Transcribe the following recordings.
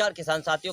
नमस्कार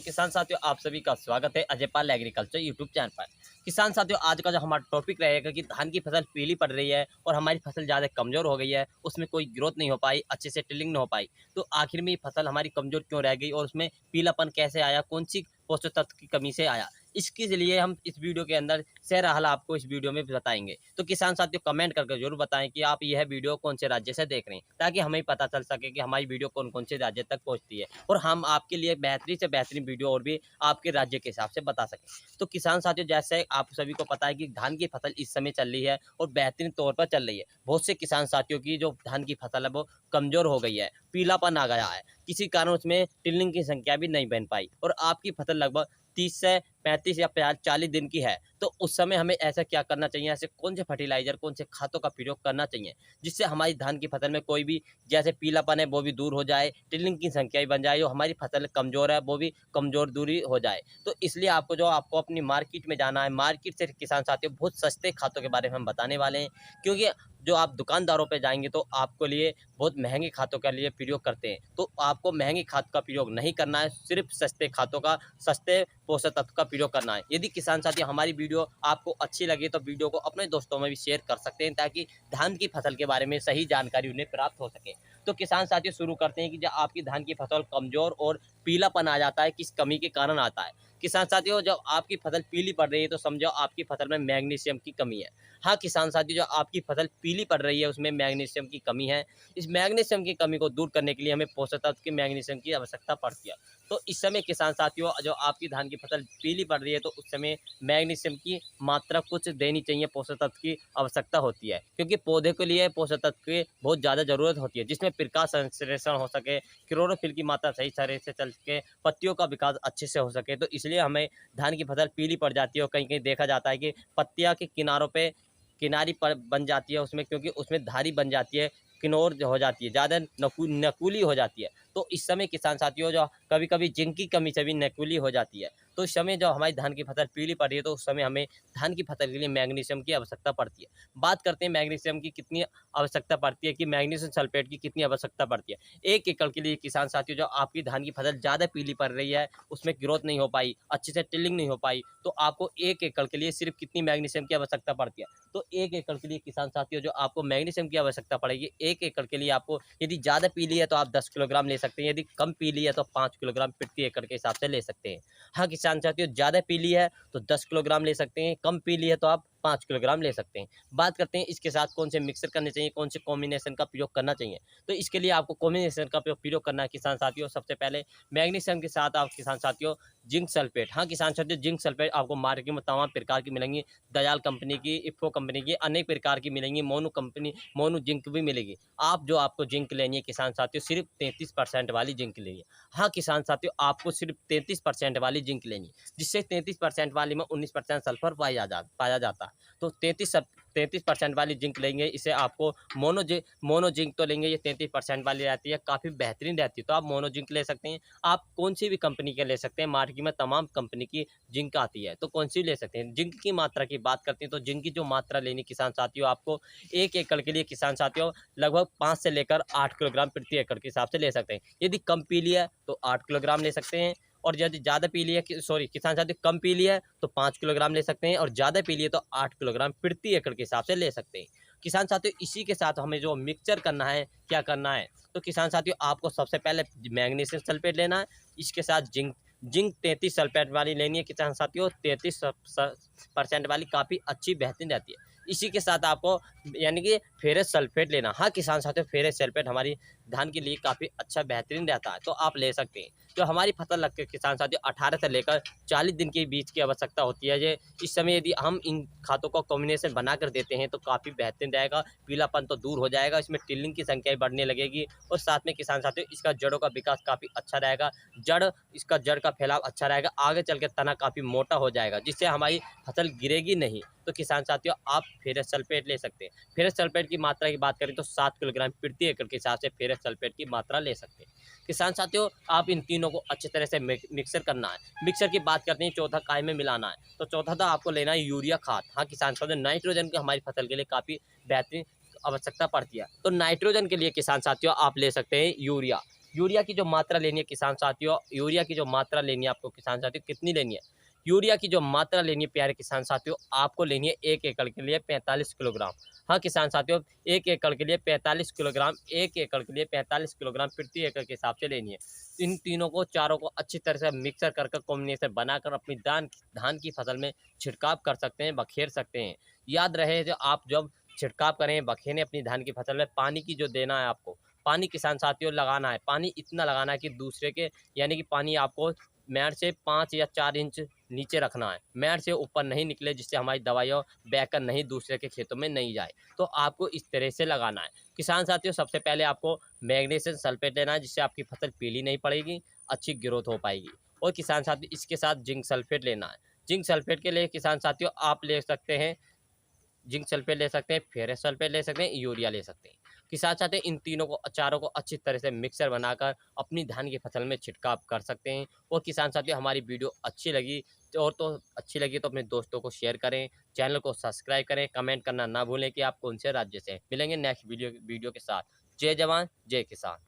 किसान साथियों आप सभी का स्वागत है Ajay Pal agriculture YouTube channel पर। किसान साथियों आज का जो हमारा टॉपिक रहेगा कि धान की फसल पीली पड़ रही है और हमारी फसल ज़्यादा कमज़ोर हो गई है, उसमें कोई ग्रोथ नहीं हो पाई, अच्छे से टिलिंग नहीं हो पाई। तो आखिर में ये फसल हमारी कमज़ोर क्यों रह गई और उसमें पीलापन कैसे आया, कौन सी पोषक तत्व की कमी से आया, इसके लिए हम इस वीडियो के अंदर सहरा हाल आपको इस वीडियो में बताएंगे। तो किसान साथियों कमेंट करके जरूर बताएं कि आप यह वीडियो कौन से राज्य से देख रहे हैं, ताकि हमें पता चल सके कि हमारी वीडियो कौन कौन से राज्य तक पहुंचती है और हम आपके लिए बेहतरीन से बेहतरीन वीडियो और भी आपके राज्य के हिसाब से बता सकें। तो किसान साथियों जैसे आप सभी को पता है कि धान की फसल इस समय चल रही है और बेहतरीन तौर पर चल रही है। बहुत से किसान साथियों की जो धान की फसल है वो कमजोर हो गई है, पीलापन आ गया है, किसी कारण उसमें टिल्लिंग की संख्या भी नहीं बन पाई और आपकी फसल लगभग 30 से 35 या 40 दिन की है। तो उस समय हमें ऐसा क्या करना चाहिए, ऐसे कौन से फर्टिलाइजर, कौन से खादों का प्रयोग करना चाहिए जिससे हमारी धान की फसल में कोई भी जैसे पीलापन है वो भी दूर हो जाए, टिल्लिंग की संख्या भी बन जाए, जो हमारी फसल कमज़ोर है वो भी कमज़ोर दूरी हो जाए। तो इसलिए आपको अपनी मार्केट में जाना है। मार्केट से किसान साथियों बहुत सस्ते खादों के बारे में हम बताने वाले हैं, क्योंकि जो आप दुकानदारों पे जाएंगे तो आपको लिए बहुत महंगे खादों के लिए प्रयोग करते हैं। तो आपको महंगी खाद का प्रयोग नहीं करना है, सिर्फ सस्ते खादों का, सस्ते पोषक तत्व का प्रयोग करना है। यदि किसान साथी हमारी वीडियो आपको अच्छी लगी तो वीडियो को अपने दोस्तों में भी शेयर कर सकते हैं, ताकि धान की फसल के बारे में सही जानकारी उन्हें प्राप्त हो सके। तो किसान साथियों शुरू करते हैं कि जब आपकी धान की फसल कमजोर और पीलापन आ जाता है, किस कमी के कारण आता है। किसान साथियों जब आपकी फसल पीली पड़ रही है तो समझो आपकी फसल में मैग्नीशियम की कमी है। हाँ किसान साथियों जो आपकी फसल पीली पड़ रही है उसमें मैग्नीशियम की कमी है। इस मैग्नीशियम की कमी को दूर करने के लिए हमें पोषक तत्व की मैग्नीशियम की आवश्यकता पड़ती है। तो इस समय किसान साथियों जो आपकी धान की फसल पीली पड़ रही है तो उस समय मैग्नीशियम की मात्रा कुछ देनी चाहिए, पोषक तत्व की आवश्यकता होती है, क्योंकि पौधे के लिए पोषक तत्व की बहुत ज़्यादा जरूरत होती है, जिसमें प्रकाश संश्लेषण हो सके, क्लोरोफिल की मात्रा सही तरह से चल सके, पत्तियों का विकास अच्छे से हो सके। तो इसलिए हमें धान की फसल पीली पड़ जाती है और कहीं कहीं देखा जाता है कि पत्तियां के किनारों पे किनारी पर बन जाती है उसमें, क्योंकि उसमें धारी बन जाती है, किनोर जो हो जाती है, ज़्यादा नकुली हो जाती है। तो इस समय किसान साथियों जो कभी कभी जिंक की कमी से भी नकुली हो जाती है। तो इस समय जो हमारी धान की फसल पीली पड़ रही है तो उस समय हमें धान की फसल के लिए मैग्नीशियम की आवश्यकता पड़ती है। बात करते हैं मैग्नीशियम की कितनी आवश्यकता पड़ती है, कि मैग्नीशियम सल्फेट की कितनी आवश्यकता पड़ती है। 1 एकड़ के लिए किसान साथियों जो आपकी धान की फसल ज़्यादा पीली पड़ रही है, उसमें ग्रोथ नहीं हो पाई, अच्छे से टिल्लिंग नहीं हो पाई, तो आपको 1 एकड़ के लिए सिर्फ कितनी मैग्नीशियम की आवश्यकता पड़ती है। तो 1 एकड़ के लिए किसान साथियों जो आपको मैग्नीशियम की आवश्यकता पड़ेगी, 1 एकड़ के लिए आपको यदि ज़्यादा पीली है तो आप 10 किलोग्राम ले सकते हैं, यदि कम पीली है तो 5 किलोग्राम प्रति एकड़ के हिसाब से ले सकते हैं। हाँ किसान साथियों ज़्यादा पीली है तो 10 किलोग्राम ले सकते हैं, कम पीली है तो आप 5 किलोग्राम ले सकते हैं। बात करते हैं इसके साथ कौन से मिक्सर करने चाहिए, कौन से कॉम्बिनेशन का प्रयोग करना चाहिए। तो इसके लिए आपको कॉम्बिनेशन का प्रयोग करना है किसान साथियों। सबसे पहले मैग्नीशियम के साथ आप किसान साथियों जिंक सल्फेट, हाँ किसान साथियों जिंक सल्फेट आपको मार्केट में तमाम प्रकार की मिलेंगी, दयाल कंपनी की, इफ्को कंपनी की, अनेक प्रकार की मिलेंगी, मोनू जिंक भी मिलेगी। आप जो आपको जिंक लेनी है किसान साथियों सिर्फ 33% वाली जिंक लेनी है। हाँ किसान साथियों आपको सिर्फ 33% वाली जिंक लेनी है, जिससे 33% वाली में 19% सल्फर पाया जाता है। तो 33% वाली जिंक लेंगे, इसे आपको मोनो जिंक तो लेंगे, ये 33% वाली रहती है, काफ़ी बेहतरीन रहती है। तो आप मोनो जिंक ले सकते हैं, आप कौन सी भी कंपनी के ले सकते हैं, मार्केट में तमाम कंपनी की जिंक आती है, तो कौन सी ले सकते हैं। जिंक की मात्रा की बात करते हैं तो जिंक की जो मात्रा लेनी किसान साथियों आपको 1 एकड़ के लिए किसान साथियों लगभग 5 से लेकर 8 किलोग्राम प्रति एकड़ के हिसाब से ले सकते हैं। यदि कम पीली है तो 8 किलोग्राम ले सकते हैं, और यदि ज़्यादा पीली है किसान साथियों कम पीली है तो 5 किलोग्राम ले सकते हैं, और ज़्यादा पीली है तो 8 किलोग्राम प्रति एकड़ के हिसाब से ले सकते हैं। किसान साथियों इसी के साथ हमें जो मिक्सचर करना है, क्या करना है, तो किसान साथियों आपको सबसे पहले मैग्नीशियम सल्फेट लेना है, इसके साथ जिंक 33 सल्फेट वाली लेनी है किसान साथियों, 33% वाली काफ़ी अच्छी बेहतरीन रहती है। इसी के साथ आपको यानी कि फेरस सल्फेट लेना। हाँ किसान साथियों फेरस सल्फेट हमारी धान के लिए काफ़ी अच्छा बेहतरीन रहता है, तो आप ले सकते हैं। जो हमारी फसल लगती है किसान साथियों 18 से लेकर 40 दिन के बीच की आवश्यकता होती है। ये इस समय यदि हम इन खातों का कॉम्बिनेशन बना कर देते हैं तो काफ़ी बेहतरीन रहेगा, पीलापन तो दूर हो जाएगा, इसमें टिल्लिंग की संख्या भी बढ़ने लगेगी, और साथ में किसान साथियों इसका जड़ों का विकास काफ़ी अच्छा रहेगा, इसका जड़ का फैलाव अच्छा रहेगा, आगे चल के तना काफ़ी मोटा हो जाएगा, जिससे हमारी फसल गिरेगी नहीं। तो किसान साथियों आप फेरस सल्फेट ले सकते हैं। फेरस सल्फेट की मात्रा की बात करें तो 7 किलोग्राम प्रति एकड़ के हिसाब से फेरस सल्फेट की मात्रा ले सकते हैं। किसान साथियों आप इन तीनों को अच्छी तरह से मिक्सर करना है। मिक्सर की बात करते हैं, चौथा काय में मिलाना है, तो चौथा था आपको लेना है यूरिया खाद। हाँ किसान साथियों नाइट्रोजन की हमारी फसल के लिए काफ़ी बेहतरीन आवश्यकता पड़ती है, तो नाइट्रोजन के लिए किसान साथियों आप ले सकते हैं यूरिया। यूरिया की जो मात्रा लेनी है किसान साथियों, यूरिया की जो मात्रा लेनी है आपको किसान साथियों, कितनी लेनी है? यूरिया की जो मात्रा लेनी है प्यारे किसान साथियों, आपको लेनी है 1 एकड़ के लिए 45 किलोग्राम। हाँ किसान साथियों, 1 एकड़ के लिए 45 किलोग्राम, 1 एकड़ के लिए 45 किलोग्राम प्रति एकड़ के हिसाब से लेनी है। इन तीनों को, चारों को अच्छी तरह से मिक्सर कर कॉम्बिनेशन बनाकर अपनी धान की फसल में छिड़काव कर सकते हैं, बखेर सकते हैं। याद रहे, जो आप जब छिड़काव करें, बखेरें अपनी धान की फसल में, पानी की जो देना है आपको, पानी किसान साथियों लगाना है, पानी इतना लगाना है कि दूसरे के, यानी कि पानी आपको मेड़ से 5 या 4 इंच नीचे रखना है, मेड़ से ऊपर नहीं निकले, जिससे हमारी दवाइयाँ बहकर नहीं दूसरे के खेतों में नहीं जाए। तो आपको इस तरह से लगाना है किसान साथियों। सबसे पहले आपको मैग्नीशियम सल्फेट लेना है, जिससे आपकी फसल पीली नहीं पड़ेगी, अच्छी ग्रोथ हो पाएगी। और किसान साथियों, इसके साथ जिंक सल्फेट लेना है। जिंक सल्फेट के लिए किसान साथियों आप ले सकते हैं, जिंक सल्फेट ले सकते हैं, फेरस सल्फेट ले सकते हैं, यूरिया ले सकते हैं। किसान चाहते हैं इन तीनों को, चारों को अच्छी तरह से मिक्सर बनाकर अपनी धान की फसल में छिड़काव कर सकते हैं। और किसान साथियों, हमारी वीडियो अच्छी लगी तो अच्छी लगी तो अपने दोस्तों को शेयर करें, चैनल को सब्सक्राइब करें, कमेंट करना ना भूलें कि आप कौन से राज्य से हैं। मिलेंगे नेक्स्ट वीडियो वीडियो के साथ। जय जवान जय किसान।